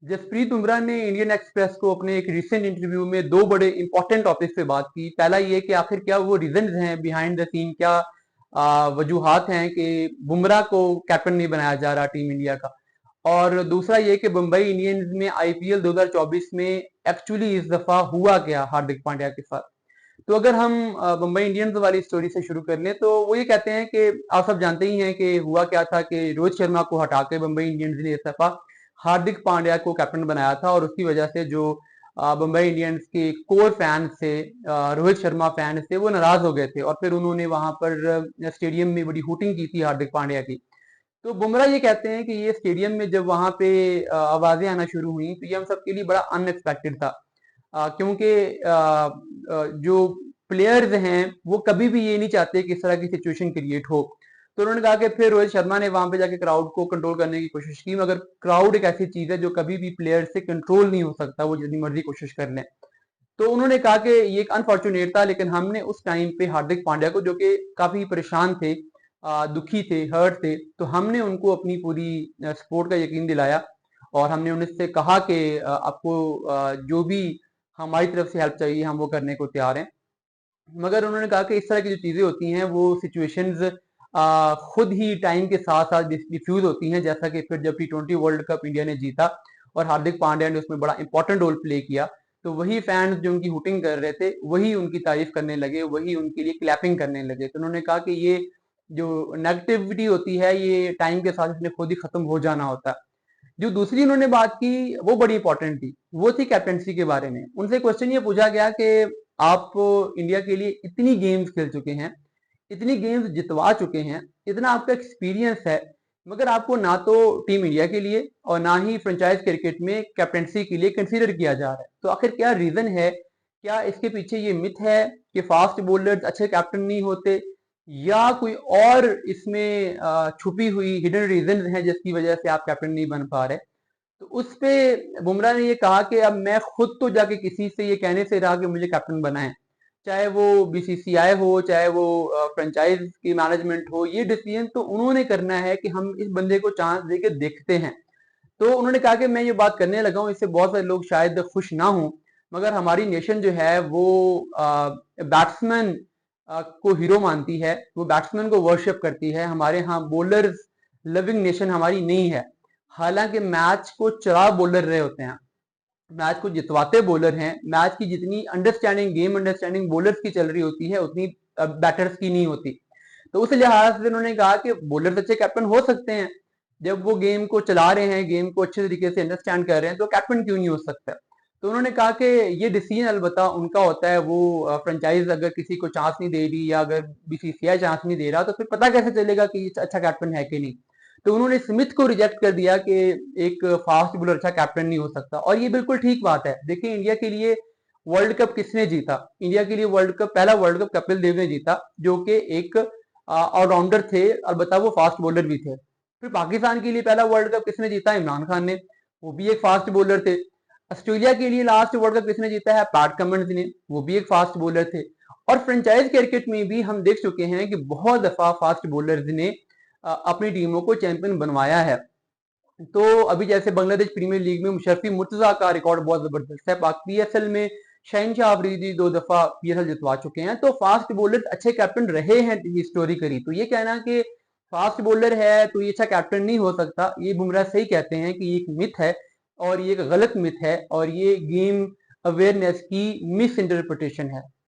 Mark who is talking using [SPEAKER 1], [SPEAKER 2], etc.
[SPEAKER 1] जसप्रीत बुमराह ने Indian express को अपने एक रिसेंट इंटरव्यू में दो बड़े इंपॉर्टेंट टॉपिक्स पे बात की। पहला ये कि आखिर क्या वो रीजंस हैं बिहाइंड द सीन, क्या वजूहात हैं कि बुमराह को कैप्टन नहीं बनाया जा रहा टीम इंडिया का। और दूसरा ये कि मुंबई इंडियंस में आईपीएल 2024 में एक्चुअली इस दफा हुआ क्या हार्दिक पांड्या के साथ। तो अगर हम मुंबई इंडियंस वाली स्टोरी से शुरू कर लें तो वो ये कहते हैं कि आप सब जानते ही हैं कि हुआ क्या था कि रोहित शर्मा को हटा के मुंबई इंडियंस ने इस दफा हार्दिक पांड्या को कैप्टन बनाया था। और उसकी वजह से जो मुंबई इंडियंस के कोर फैंस थे, रोहित शर्मा फैंस थे, वो नाराज हो गए थे और फिर उन्होंने वहां पर स्टेडियम में बड़ी हूटिंग की थी हार्दिक पांड्या की। तो बुमराह ये कहते हैं कि ये स्टेडियम में जब वहां पे आवाजें आना शुरू हुई तो ये हम सबके लिए बड़ा अनएक्सपेक्टेड था। क्योंकि जो प्लेयर्स हैं वो कभी भी ये नहीं चाहते कि इस तरह की सिचुएशन क्रिएट हो। तो उन्होंने कहा कि फिर रोहित शर्मा ने वहां पे जाके क्राउड को कंट्रोल करने की कोशिश की, मगर क्राउड एक ऐसी चीज है जो कभी भी प्लेयर से कंट्रोल नहीं हो सकता, वो जितनी मर्जी कोशिश कर लें। तो उन्होंने कहा कि ये एक अनफॉर्चुनेट था, लेकिन हमने उस टाइम पे हार्दिक पांड्या को, जो कि काफी परेशान थे, दुखी थे, हर्ट थे, तो हमने उनको अपनी पूरी सपोर्ट का यकीन दिलाया। और हमने उनसे कहा कि आपको जो भी हमारी तरफ से हेल्प चाहिए हम वो करने को तैयार हैं। मगर उन्होंने कहा कि इस तरह की जो चीजें होती हैं वो सिचुएशंस खुद ही टाइम के साथ साथ डिफ्यूज होती हैं। जैसा कि फिर जब T20 वर्ल्ड कप इंडिया ने जीता और हार्दिक पांड्या ने उसमें बड़ा इंपॉर्टेंट रोल प्ले किया, तो वही फैंस जो उनकी हुटिंग कर रहे थे वही उनकी तारीफ करने लगे, वही उनके लिए क्लैपिंग करने लगे। तो उन्होंने कहा कि ये जो नेगेटिविटी होती है ये टाइम के साथ इसने खुद ही खत्म हो जाना होता है। जो दूसरी उन्होंने बात की वो बड़ी इंपॉर्टेंट थी, वो थी कैप्टनसी के बारे में। उनसे क्वेश्चन ये पूछा गया कि आप इंडिया के लिए इतनी गेम्स खेल चुके हैं, इतनी गेम्स जितवा चुके हैं, इतना आपका एक्सपीरियंस है, मगर आपको ना तो टीम इंडिया के लिए और ना ही फ्रेंचाइज क्रिकेट में कैप्टनसी के लिए कंसीडर किया जा रहा है। तो आखिर क्या रीजन है? क्या इसके पीछे ये मिथ है कि फास्ट बॉलर्स अच्छे कैप्टन नहीं होते, या कोई और इसमें छुपी हुई हिडन रीजन है जिसकी वजह से आप कैप्टन नहीं बन पा रहे? तो उस पे बुमराह ने ये कहा कि अब मैं खुद तो जाके किसी से ये कहने से रहा कि मुझे कैप्टन बनाएं, चाहे वो बीसीसीआई हो, चाहे वो फ्रेंचाइज की मैनेजमेंट हो, ये डिसीजन तो उन्होंने करना है कि हम इस बंदे को चांस देके देखते हैं। तो उन्होंने कहा कि मैं ये बात करने लगा हूँ, इससे बहुत सारे लोग शायद खुश ना हों, मगर हमारी नेशन जो है वो बैट्समैन को हीरो मानती है, वो बैट्समैन को वर्शिप करती है। हमारे यहाँ बॉलर्स लविंग नेशन हमारी नहीं है। हालांकि मैच को चला बॉलर रहे होते हैं, मैच को जितवाते बॉलर हैं। मैच की जितनी अंडरस्टैंडिंग, गेम अंडरस्टैंडिंग बॉलर्स की चल रही होती है उतनी बैटर्स की नहीं होती। तो उस लिहाज से उन्होंने कहा कि बॉलर्स अच्छे कैप्टन हो सकते हैं, जब वो गेम को चला रहे हैं, गेम को अच्छे तरीके से अंडरस्टैंड कर रहे हैं, तो कैप्टन क्यों नहीं हो सकता? तो उन्होंने कहा कि ये डिसीजन अलबत्ता उनका होता है। वो फ्रेंचाइज अगर किसी को चांस नहीं दे रही या अगर बीसीसीआई चांस नहीं दे रहा तो फिर पता कैसे चलेगा कि ये अच्छा कैप्टन है कि नहीं। तो उन्होंने स्मिथ को रिजेक्ट कर दिया कि एक फास्ट बॉलर अच्छा कैप्टन नहीं हो सकता। और ये बिल्कुल ठीक बात है। देखिए, इंडिया के लिए वर्ल्ड कप किसने जीता? इंडिया के लिए वर्ल्ड कप, पहला वर्ल्ड कप कपिल देव ने जीता, जो कि एक ऑलराउंडर थे, अलबत्ता वो फास्ट बॉलर भी थे। फिर पाकिस्तान के लिए पहला वर्ल्ड कप किसने जीता? इमरान खान ने, वो भी एक फास्ट बॉलर थे। ऑस्ट्रेलिया के लिए लास्ट वर्ल्ड कप किसने जीता है? पैट कमिंस ने, वो भी एक फास्ट बॉलर थे। और फ्रेंचाइज क्रिकेट में भी हम देख चुके हैं कि बहुत दफा फास्ट बॉलर्स ने अपनी टीमों को चैंपियन बनवाया है। तो अभी जैसे बांग्लादेश प्रीमियर लीग में मुशर्रफी मुर्तजा का रिकॉर्ड बहुत जबरदस्त है। पीएसएल में शहनशाह अफरीदी 2 दफा पीएसएल जितवा चुके हैं। तो फास्ट बॉलर अच्छे कैप्टन रहे हैं हिस्टोरिकली। तो ये कहना कि फास्ट बॉलर है तो ये अच्छा कैप्टन नहीं हो सकता, ये बुमराह सही कहते हैं कि ये एक मिथ है, और ये एक गलत मिथ है, और ये गेम अवेयरनेस की मिस इंटरप्रिटेशन है।